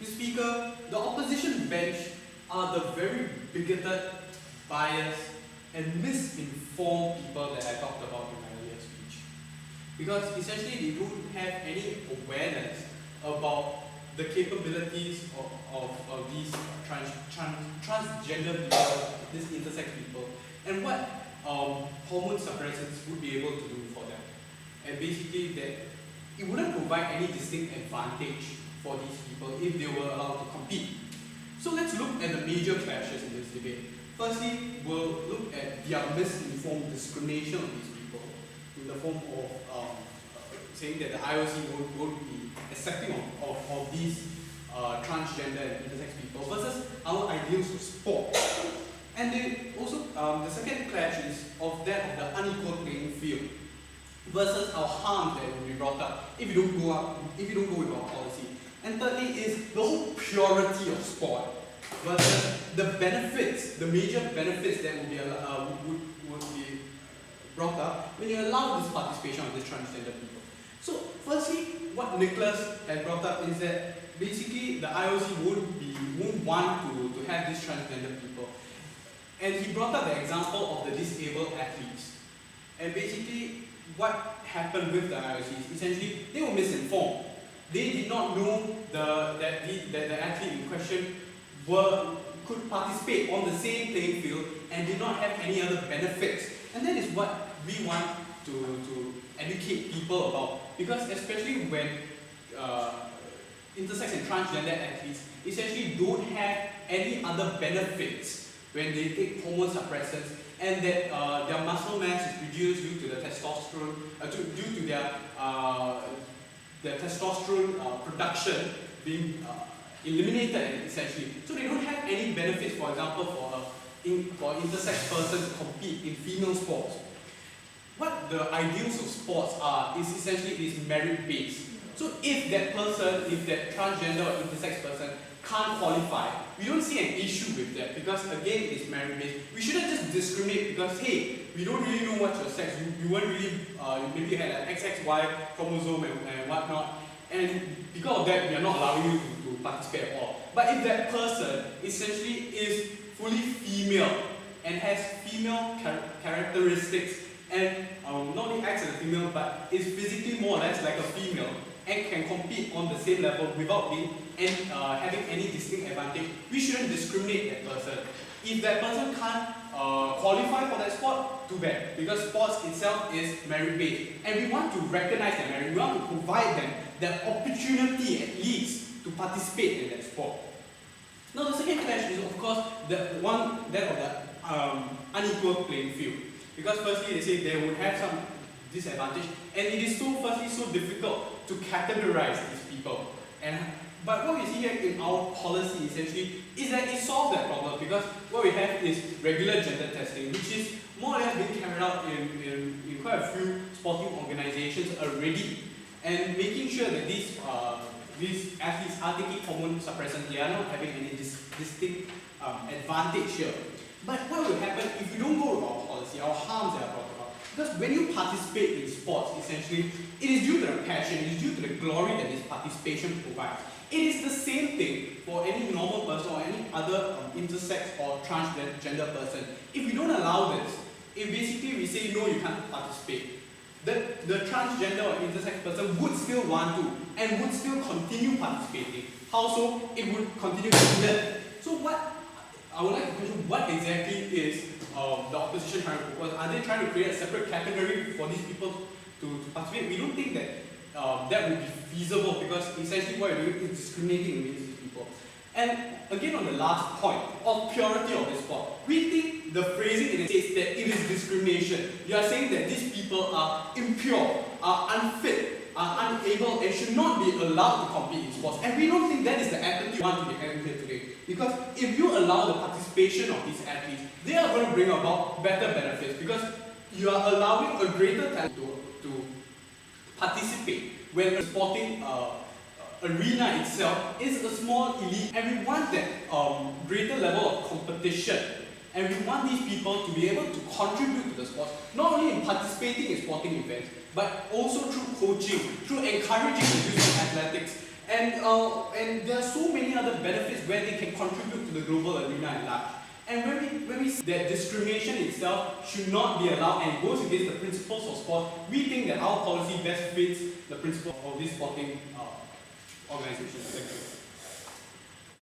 Mr. Speaker, the opposition bench are the very bigoted, biased, and misinformed people that I talked about in my earlier speech. Because essentially they don't have any awareness about the capabilities of these transgender people, these intersex people, and what hormone suppressants would be able to do for them. And basically that it wouldn't provide any distinct advantage for these people if they were allowed to compete. So let's look at the major clashes in this debate. Firstly, we'll look at their misinformed discrimination of these people in the form of saying that the IOC won't be accepting of these transgender and intersex people versus our ideals of sport. And they also, the second clash is of that of the unequal playing field versus our harms that will be brought up if you don't go with our policy. And thirdly is the whole purity of sport versus the benefits, the major benefits that would be brought up when you allow this participation of these transgender people. So firstly, what Nicholas has brought up is that basically the IOC won't want to have these transgender people. And he brought up the example of the disabled athletes. And basically what happened with the IOC is essentially they were misinformed. They did not know that the athlete in question could participate on the same playing field and did not have any other benefits. And that is what we want to educate people about. Because especially when intersex and transgender athletes essentially don't have any other benefits when they take hormone suppressants, and that their muscle mass is reduced due to the testosterone, due to their testosterone production being eliminated essentially. So they don't have any benefits, for example, for intersex persons to compete in female sports. What the ideals of sports are is essentially merit-based. So if that person, if that transgender or intersex person can't qualify, we don't see an issue with that because again it's merit-based. We shouldn't just discriminate because hey, we don't really know what's your sex, you weren't really, you maybe had an XXY chromosome and whatnot, and because of that we are not allowing you to participate at all. But if that person essentially is fully female and has female characteristics and not only acts as a female but is physically more or less like a female and can compete on the same level without being having any distinct advantage, we shouldn't discriminate that person. If that person can't qualify for that sport, too bad, because sports itself is merit-based, and we want to recognize that merit. We want to provide them that opportunity at least to participate in that sport. Now the second clash is of course that of the unequal playing field, because firstly they say they would have some disadvantage, and it is so difficult to categorize these people. But what we see here in our policy essentially is that it solves that problem, because what we have is regular gender testing, which is more or less being carried out in quite a few sporting organizations already, and making sure that these athletes are taking hormone suppressants, they are not having any distinct advantage here. But what will happen if you don't go with our policy, our harms that are brought about? Because when you participate in sports, essentially, it is due to the passion, it is due to the glory that this participation provides. It is the same thing for any normal person or any other intersex or transgender person. If we don't allow this, if basically we say no, you can't participate, the transgender or intersex person would still want to and would still continue participating. How so? It would continue to do that. So what I would like to question, what exactly is the opposition trying to propose? Are they trying to create a separate category for these people to participate? We don't think that that would be feasible, because essentially what you're doing is discriminating against these people. And again, on the last point of purity of this sport, we think the phrasing in it states that it is discrimination. You are saying that these people are impure, are unfit, are unable, and should not be allowed to compete in sports. And we don't think that is the attitude we want to be having here today. Because if you allow the participation of these athletes, they are going to bring about better benefits, because you are allowing a greater talent to participate when the sporting arena itself is a small elite, and we want that greater level of competition, and we want these people to be able to contribute to the sport, not only in participating in sporting events, but also through coaching, through encouraging the use of athletics, And there are so many other benefits where they can contribute to the global arena at large. And when we see that discrimination itself should not be allowed and goes against the principles of sport, we think that our policy best fits the principle of this sporting organization. Thank you.